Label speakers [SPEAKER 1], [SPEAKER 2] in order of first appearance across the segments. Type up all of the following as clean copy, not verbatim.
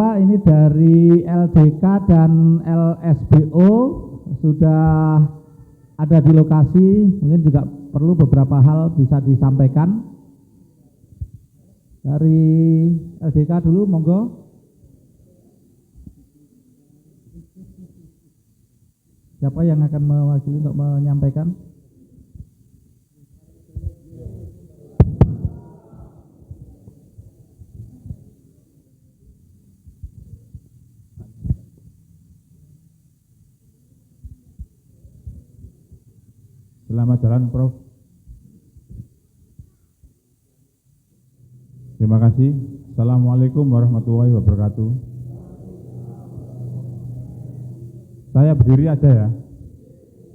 [SPEAKER 1] beberapa ini dari LDK dan LSBO sudah ada di lokasi, mungkin juga perlu beberapa hal bisa disampaikan. Dari LDK dulu, monggo. Siapa yang akan mewakili untuk menyampaikan?
[SPEAKER 2] Selamat jalan, Prof. Terima kasih. Assalamualaikum warahmatullahi wabarakatuh. Saya berdiri aja ya.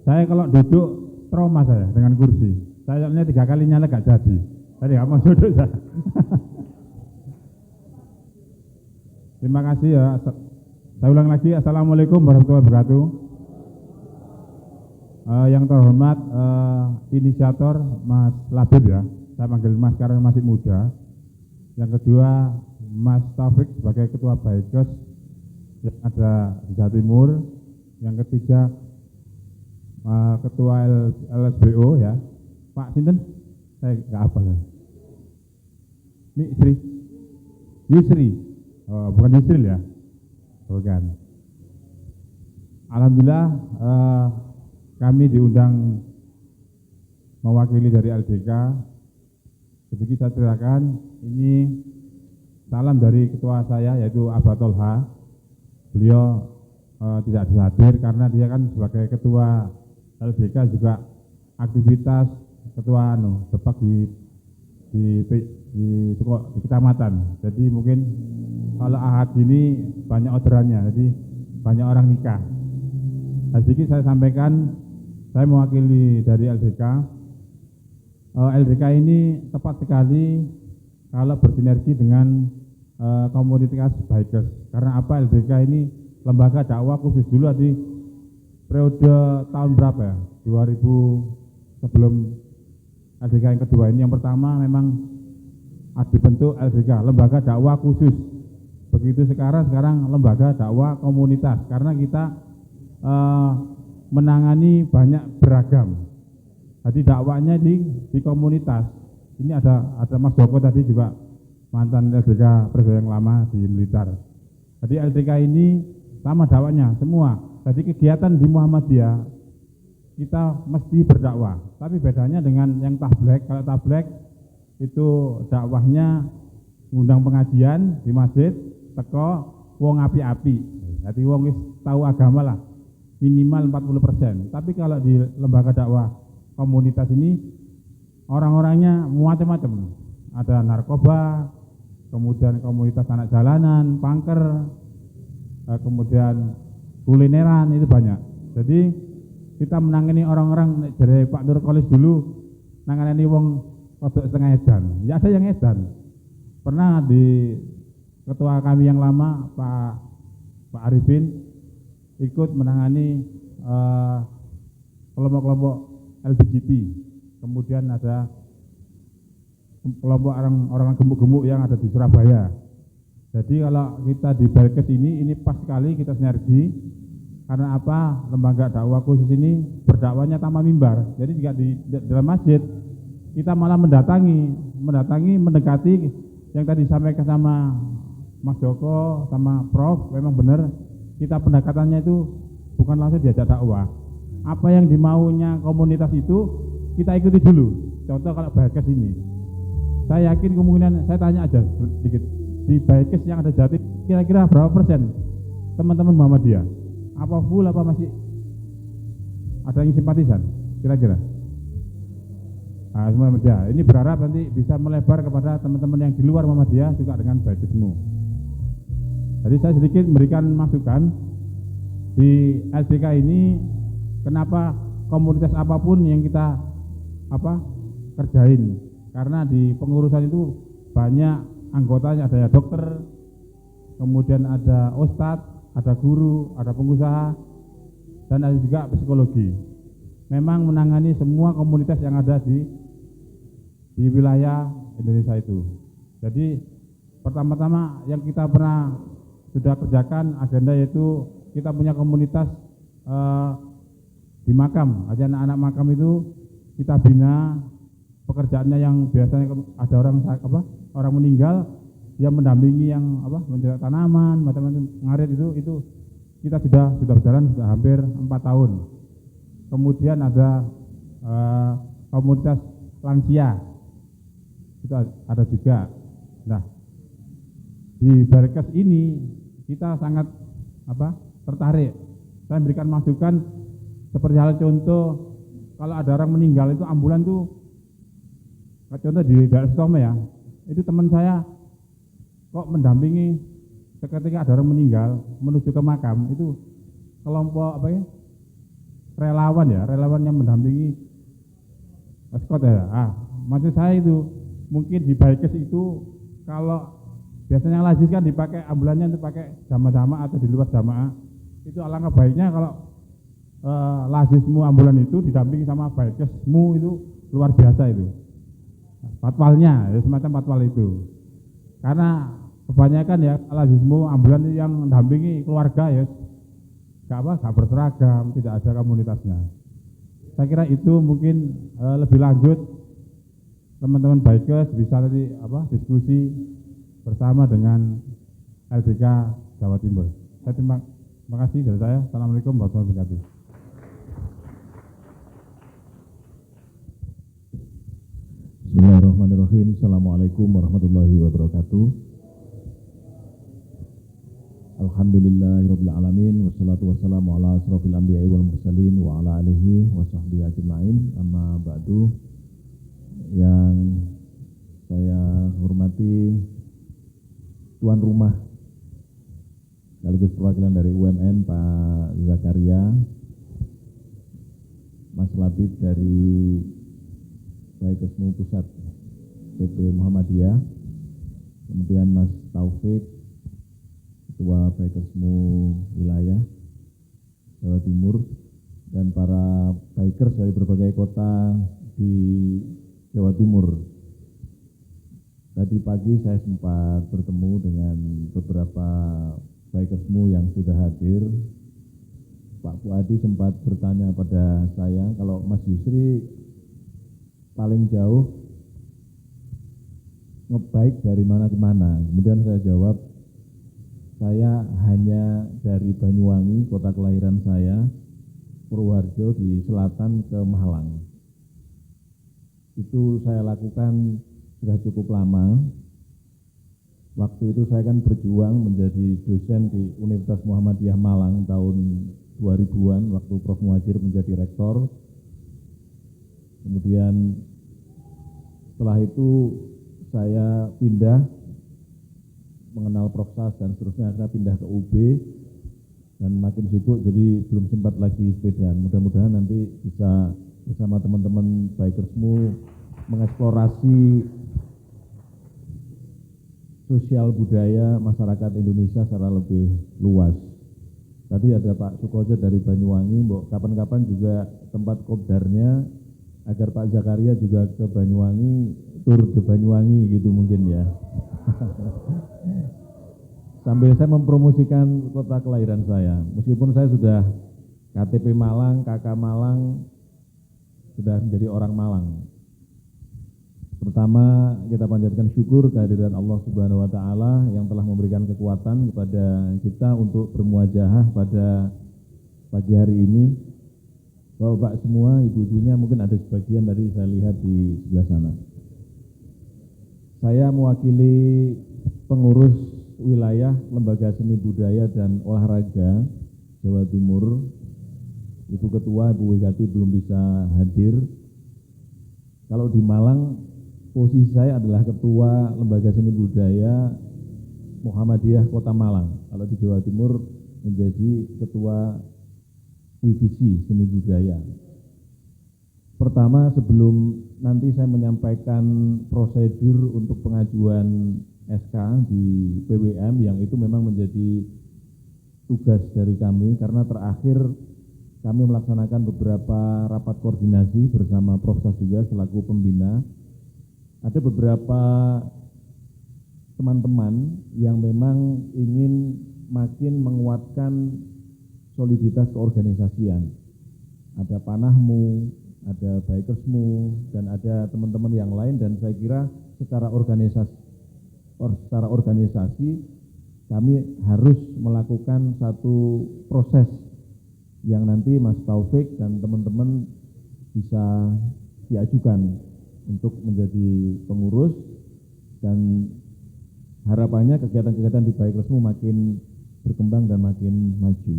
[SPEAKER 2] Saya kalau duduk trauma saya dengan kursi. Saya 3 kali nyalek gak jadi. Tadi nggak mau duduk saya. Terima kasih ya. Saya ulang lagi. Assalamualaikum warahmatullahi wabarakatuh. Yang terhormat inisiator Mas Labib ya, saya panggil Mas karena masih muda. Yang kedua Mas Taufik sebagai Ketua Baikes yang ada di Jawa Timur. Yang ketiga Ketua LSBO ya, Pak Sinten, saya nggak apa ya. Ini Yusri, bukan Yusril ya, bukan. Alhamdulillah. Kami diundang mewakili dari LDK. Sedikit saya ceritakan, ini salam dari ketua saya yaitu Abah Tolha. Beliau tidak bisa hadir karena dia kan sebagai ketua LDK juga aktivitas ketua depak di kecamatan. Jadi mungkin kalau Ahad ini banyak orderannya, jadi banyak orang nikah. Sedikit saya sampaikan, saya mewakili dari LDK. LDK ini tepat sekali kalau bersinergi dengan komunitas Bikers. Karena apa? LDK ini lembaga dakwah khusus dulu di periode tahun berapa ya? 2000 sebelum LDK yang kedua ini. Yang pertama memang dibentuk LDK, lembaga dakwah khusus. Begitu sekarang lembaga dakwah komunitas. Karena kita menangani banyak beragam. Jadi dakwanya di komunitas. Ini ada Mas Joko tadi juga mantan LDK presiden yang lama di militer. Jadi LDK ini sama dakwanya semua. Jadi kegiatan di Muhammadiyah kita mesti berdakwah. Tapi bedanya dengan yang tablek, kalau tablek itu dakwahnya ngundang pengajian di masjid, teko wong api-api. Jadi wong wis tahu agama lah. Minimal 40%. Tapi kalau di lembaga dakwah komunitas ini orang-orangnya macam-macam. Ada narkoba, kemudian komunitas anak jalanan, pangker, kemudian kulineran, itu banyak. Jadi kita menangani orang-orang dari Pak Nur Kholis dulu nangani wong kodok setengah edan. Ya ada yang edan. Pernah di ketua kami yang lama Pak Arifin ikut menangani kelompok-kelompok LGBT. Kemudian ada kelompok orang gemuk-gemuk yang ada di Surabaya. Jadi kalau kita di Bikers ini pas sekali kita sinergi. Karena apa? Lembaga dakwah khusus ini berdakwanya tanpa mimbar. Jadi jika di dalam masjid kita malah mendekati yang tadi disampaikan sama Mas Joko sama Prof, memang benar. Kita pendekatannya itu bukan langsung diajak dakwah. Apa yang dimaunya komunitas itu kita ikuti dulu. Contoh kalau Bikers ini, saya yakin kemungkinan, saya tanya aja sedikit, di Bikers yang ada Jatim kira-kira berapa persen teman-teman Muhammadiyah? Apa full apa masih ada yang simpatisan? Kira-kira? Nah, semua Muhammadiyah. Ini berharap nanti bisa melebar kepada teman-teman yang di luar Muhammadiyah juga dengan Bikersmu. Jadi saya sedikit memberikan masukan di LDK ini, kenapa komunitas apapun yang kita kerjain, karena di pengurusan itu banyak anggotanya, ada ya dokter, kemudian ada ustadz, ada guru, ada pengusaha, dan ada juga psikologi. Memang menangani semua komunitas yang ada di wilayah Indonesia itu. Jadi pertama-tama yang kita pernah sudah kerjakan agenda, yaitu kita punya komunitas di makam. Ada anak-anak makam itu kita bina, pekerjaannya yang biasanya ada orang meninggal, dia mendampingi yang menjaga tanaman, macam-macam ngarit itu kita sudah berjalan sudah hampir 4 tahun. Kemudian ada komunitas lansia, itu ada juga. Nah, di Barkes ini kita sangat tertarik. Saya memberikan masukan seperti hal contoh, kalau ada orang meninggal itu ambulan tuh, contoh di daerah Sutomo ya, itu teman saya kok mendampingi ketika ada orang meninggal menuju ke makam, itu kelompok relawan yang mendampingi maskot ya. Maksud saya itu mungkin di Barkes itu kalau biasanya lazis kan dipakai ambulannya untuk pakai jamaah-jamaah atau di luar jamaah, itu alangkah baiknya kalau lazismu ambulan itu didampingi sama Barkesmu, itu luar biasa itu. Patwalnya ya, semacam patwal itu. Karena kebanyakan ya lazismu ambulan yang mendampingi keluarga ya gak berseragam, tidak ada komunitasnya. Saya kira itu mungkin lebih lanjut teman-teman Barkes bisa nanti diskusi bersama dengan LDK Jawa Timur. Saya terima kasih dari saya. Assalamualaikum warahmatullahi wabarakatuh.
[SPEAKER 3] Bismillahirrahmanirrahim. Assalamualaikum warahmatullahi wabarakatuh. Alhamdulillahirabbil alamin, wassalatu wassalamu ala asrofil anbiya'i wal mursalin wa ala alihi wa sahbihi ajma'in. Amma ba'du. Yang saya hormati tuan rumah sekaligus perwakilan dari UMM Pak Zakaria, Mas Labib dari Barkesmu Pusat PP Muhammadiyah, kemudian Mas Taufik, Ketua Barkesmu Wilayah Jawa Timur, dan para bikers dari berbagai kota di Jawa Timur. Tadi pagi saya sempat bertemu dengan beberapa bikersmu yang sudah hadir. Pak Fuadi sempat bertanya pada saya kalau Mas Yusri paling jauh ngebike dari mana ke mana. Kemudian saya jawab, saya hanya dari Banyuwangi, kota kelahiran saya, Purworejo di selatan ke Malang. Itu saya lakukan sudah cukup lama. Waktu itu saya kan berjuang menjadi dosen di Universitas Muhammadiyah Malang tahun 2000-an, waktu Prof. Muhajir menjadi rektor. Kemudian setelah itu saya pindah, mengenal Prof. Sas dan seterusnya, saya pindah ke UB dan makin sibuk jadi belum sempat lagi sepedaan. Mudah-mudahan nanti bisa bersama teman-teman bikersmu mengeksplorasi sosial budaya masyarakat Indonesia secara lebih luas. Tadi ada Pak Sukojo dari Banyuwangi, kapan-kapan juga tempat kopdarnya agar Pak Zakaria juga ke Banyuwangi, tur ke Banyuwangi gitu mungkin ya. Sambil saya mempromosikan kota kelahiran saya, meskipun saya sudah KTP Malang, KK Malang, sudah menjadi orang Malang. Pertama, kita panjatkan syukur kehadiran Allah Subhanahu wa taala yang telah memberikan kekuatan kepada kita untuk bermuajahah pada pagi hari ini. Bapak semua, ibu-ibunya mungkin ada sebagian tadi saya lihat di sebelah sana. Saya mewakili pengurus wilayah Lembaga Seni Budaya dan Olahraga Jawa Timur. Ibu Ketua, Ibu Wigati belum bisa hadir. Kalau di Malang, posisi saya adalah Ketua Lembaga Seni Budaya Muhammadiyah Kota Malang. Kalau di Jawa Timur menjadi Ketua Divisi Seni Budaya. Pertama, sebelum nanti saya menyampaikan prosedur untuk pengajuan SK di PWM, yang itu memang menjadi tugas dari kami, karena terakhir kami melaksanakan beberapa rapat koordinasi bersama Prof. Sas juga selaku pembina. Ada beberapa teman-teman yang memang ingin makin menguatkan soliditas keorganisasian. Ada Panahmu, ada Bikersmu, dan ada teman-teman yang lain, dan saya kira secara organisasi kami harus melakukan satu proses yang nanti Mas Taufik dan teman-teman bisa diajukan untuk menjadi pengurus, dan harapannya kegiatan-kegiatan di Bikersmu makin berkembang dan makin maju.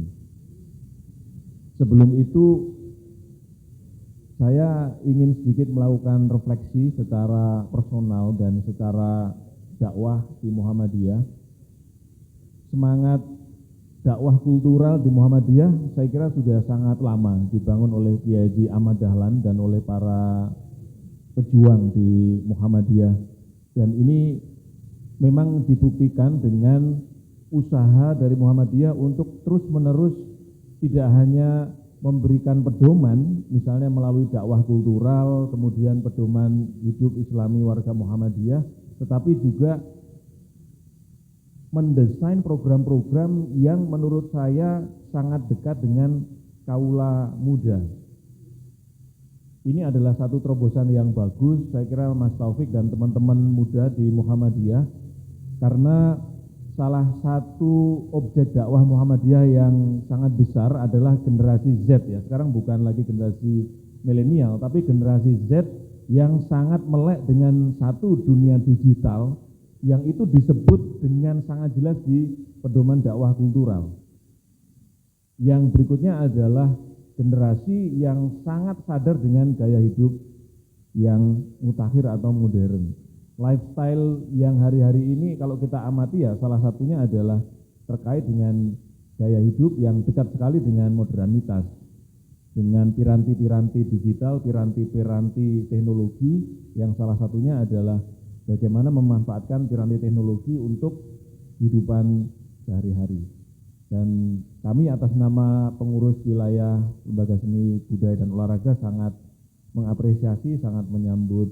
[SPEAKER 3] Sebelum itu saya ingin sedikit melakukan refleksi secara personal dan secara dakwah di Muhammadiyah. Semangat dakwah kultural di Muhammadiyah saya kira sudah sangat lama dibangun oleh Kiai Haji Ahmad Dahlan dan oleh para pejuang di Muhammadiyah. Dan ini memang dibuktikan dengan usaha dari Muhammadiyah untuk terus-menerus tidak hanya memberikan pedoman, misalnya melalui dakwah kultural, kemudian pedoman hidup Islami warga Muhammadiyah, tetapi juga mendesain program-program yang menurut saya sangat dekat dengan kaula muda. Ini adalah satu terobosan yang bagus, saya kira Mas Taufik dan teman-teman muda di Muhammadiyah, karena salah satu objek dakwah Muhammadiyah yang sangat besar adalah generasi Z ya. Sekarang bukan lagi generasi milenial, tapi generasi Z yang sangat melek dengan satu dunia digital yang itu disebut dengan sangat jelas di pedoman dakwah kultural. Yang berikutnya adalah generasi yang sangat sadar dengan gaya hidup yang mutakhir atau modern. Lifestyle yang hari-hari ini kalau kita amati ya salah satunya adalah terkait dengan gaya hidup yang dekat sekali dengan modernitas, dengan piranti-piranti digital, piranti-piranti teknologi, yang salah satunya adalah bagaimana memanfaatkan piranti teknologi untuk kehidupan sehari-hari. Dan kami atas nama pengurus wilayah Lembaga Seni Budaya dan Olahraga sangat mengapresiasi, sangat menyambut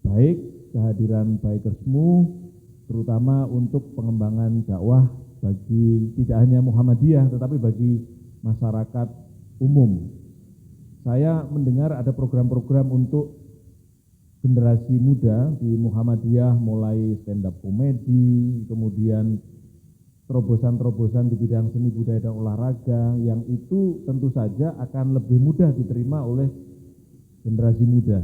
[SPEAKER 3] baik kehadiran Bikersmu, terutama untuk pengembangan dakwah bagi tidak hanya Muhammadiyah tetapi bagi masyarakat umum. Saya mendengar ada program-program untuk generasi muda di Muhammadiyah, mulai stand up komedi, kemudian terobosan-terobosan di bidang seni budaya dan olahraga, yang itu tentu saja akan lebih mudah diterima oleh generasi muda.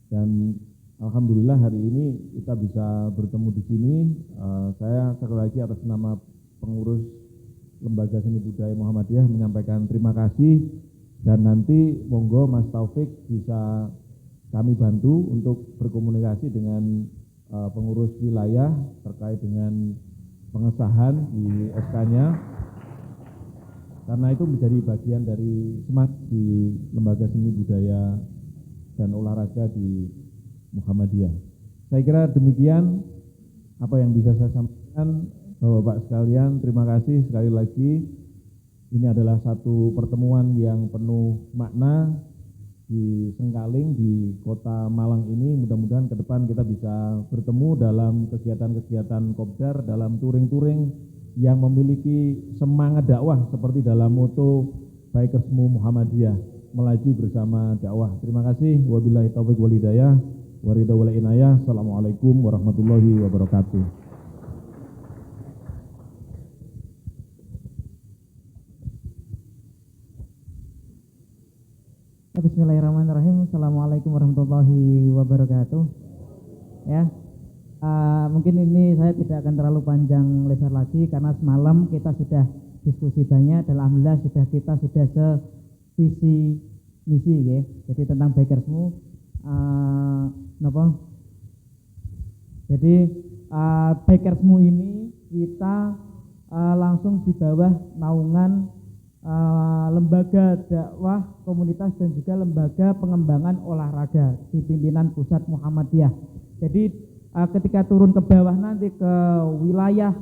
[SPEAKER 3] Dan alhamdulillah hari ini kita bisa bertemu di sini. Saya sekali lagi atas nama pengurus Lembaga Seni Budaya Muhammadiyah menyampaikan terima kasih, dan nanti monggo Mas Taufik bisa kami bantu untuk berkomunikasi dengan pengurus wilayah terkait dengan pengesahan di SK-nya, karena itu menjadi bagian dari semangat di Lembaga Seni Budaya dan Olahraga di Muhammadiyah. Saya kira demikian apa yang bisa saya sampaikan, Bapak-bapak sekalian. Terima kasih sekali lagi. Ini adalah satu pertemuan yang penuh makna di Sengkaling, di Kota Malang ini. Mudah-mudahan ke depan kita bisa bertemu dalam kegiatan-kegiatan kopdar, dalam touring-touring yang memiliki semangat dakwah seperti dalam moto Bikersmu Muhammadiyah, melaju bersama dakwah. Terima kasih. Wabillahi taufiq wal hidayah. Waridha wal inayah. Assalamualaikum warahmatullahi wabarakatuh.
[SPEAKER 4] Bismillahirrahmanirrahim. Assalamualaikum warahmatullahi wabarakatuh. Ya, mungkin ini saya tidak akan terlalu panjang lebar lagi karena semalam kita sudah diskusi banyak dan alhamdulillah kita sudah sevisi misi ya. Jadi tentang Bikersmu. Jadi Bikersmu ini kita langsung di bawah naungan lembaga dakwah komunitas dan juga lembaga pengembangan olahraga di pimpinan pusat Muhammadiyah. Jadi ketika turun ke bawah nanti ke wilayah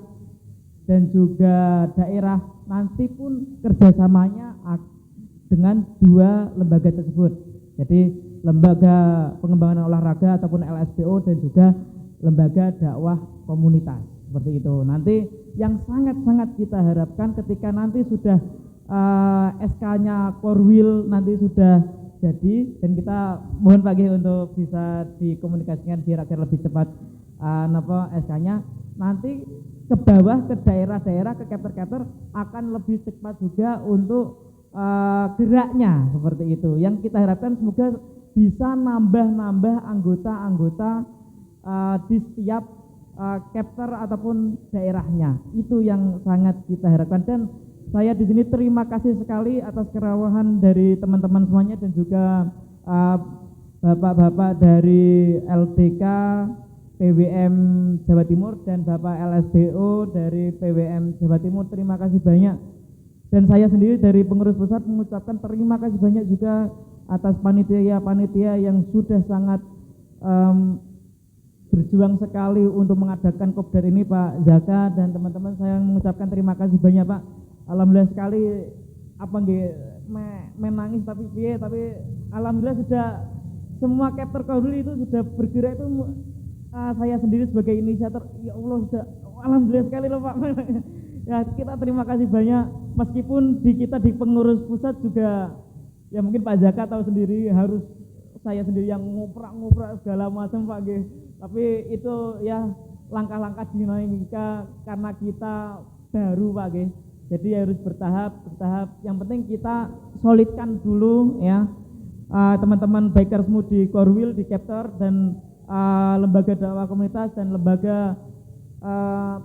[SPEAKER 4] dan juga daerah, nanti pun kerjasamanya dengan dua lembaga tersebut. Jadi lembaga pengembangan olahraga ataupun LSPO dan juga lembaga dakwah komunitas. seperti itu. Nanti yang sangat-sangat kita harapkan ketika nanti sudah SK-nya Korwil nanti sudah jadi, dan kita mohon Pak G untuk bisa dikomunikasikan biar agar lebih cepat SK-nya nanti ke bawah, ke daerah-daerah, ke chapter-chapter akan lebih cepat juga untuk geraknya seperti itu. Yang kita harapkan semoga bisa nambah anggota-anggota di setiap chapter ataupun daerahnya. Itu yang sangat kita harapkan, dan saya di sini terima kasih sekali atas kerawahan dari teman-teman semuanya dan juga bapak-bapak dari LDK PWM Jawa Timur dan Bapak LSBO dari PWM Jawa Timur. Terima kasih banyak. Dan saya sendiri dari pengurus pusat mengucapkan terima kasih banyak juga atas panitia-panitia yang sudah sangat berjuang sekali untuk mengadakan kopdar ini, Pak Zaka dan teman-teman. Saya mengucapkan terima kasih banyak, Pak. Alhamdulillah sekali menangis tapi alhamdulillah sudah semua chapter Korwil itu sudah bergerak itu. Saya sendiri sebagai inisiator, ya Allah sudah alhamdulillah sekali loh Pak. Ya kita terima kasih banyak, meskipun kita di pengurus pusat juga ya mungkin Pak Zaka tahu sendiri harus saya sendiri yang nguprak segala macam Pak G. Tapi itu ya langkah-langkah dinamika karena kita baru Pak G. Jadi harus bertahap. Yang penting kita solidkan dulu ya teman-teman bikersmu di Korwil, di chapter dan lembaga dakwah komunitas dan lembaga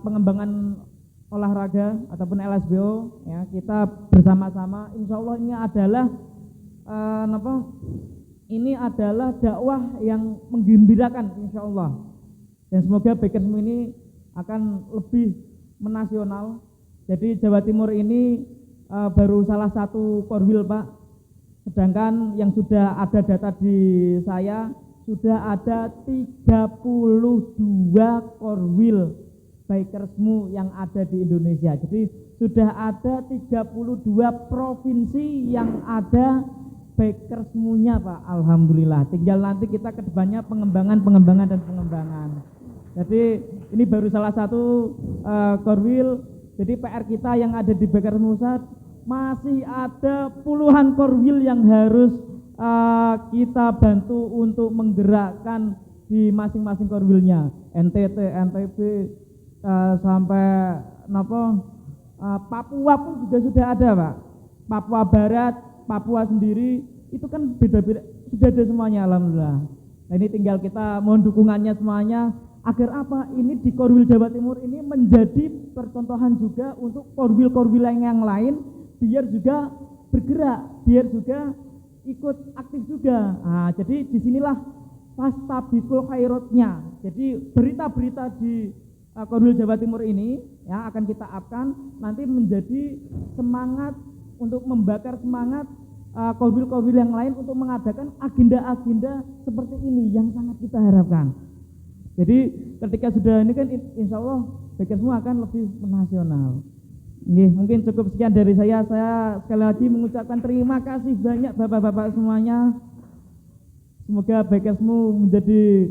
[SPEAKER 4] pengembangan olahraga ataupun LSBO ya, kita bersama-sama. Insya Allah ini adalah dakwah yang menggembirakan insya Allah, dan semoga bikersmu ini akan lebih menasional. Jadi Jawa Timur ini baru salah satu Korwil Pak, sedangkan yang sudah ada data di saya sudah ada 32 Korwil bikersmu yang ada di Indonesia. Jadi sudah ada 32 provinsi yang ada bikersmunya Pak. Alhamdulillah. Tinggal nanti kita ke depannya pengembangan. Jadi ini baru salah satu Korwil. Jadi PR kita yang ada di Bikers Musat masih ada puluhan Korwil yang harus kita bantu untuk menggerakkan di masing-masing Korwilnya. NTT, NTB sampai Papua pun juga sudah ada Pak. Papua Barat, Papua sendiri itu kan beda-beda, sudah ada semuanya alhamdulillah. Nah ini tinggal kita mohon dukungannya semuanya. Agar apa? Ini di Korwil Jawa Timur ini menjadi percontohan juga untuk Korwil-Korwil yang lain, biar juga bergerak, biar juga ikut aktif juga. Nah, jadi disinilah fastabiqul khairatnya. Jadi berita-berita di Korwil Jawa Timur ini ya akan kita upkan nanti menjadi semangat untuk membakar semangat Korwil-Korwil yang lain untuk mengadakan agenda-agenda seperti ini yang sangat kita harapkan. Jadi ketika sudah ini kan insya Allah bikersmu akan lebih nasional. Mungkin cukup sekian dari saya. Saya sekali lagi mengucapkan terima kasih banyak bapak-bapak semuanya. Semoga bikersmu menjadi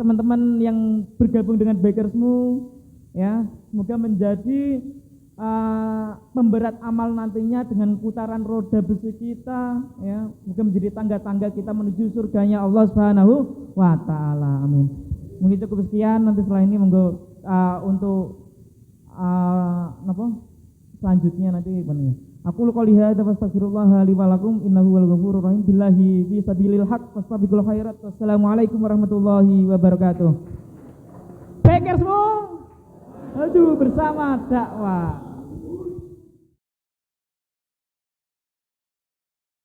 [SPEAKER 4] teman-teman yang bergabung dengan bikersmu ya, semoga menjadi pemberat amal nantinya dengan putaran roda besi kita ya, semoga menjadi tangga-tangga kita menuju surganya Allah Subhanahu wa taala. Amin. Mungkin cukup sekian, nanti setelah ini monggo untuk selanjutnya nanti gimana. Aku qouli hadza fastaghfirullah li wa lakum innahu wal ghafurur rahim billahi fi sabilil haq fastabiqul khairat. Wassalamualaikum warahmatullahi wabarakatuh. Bikersmu maju bersama dakwah.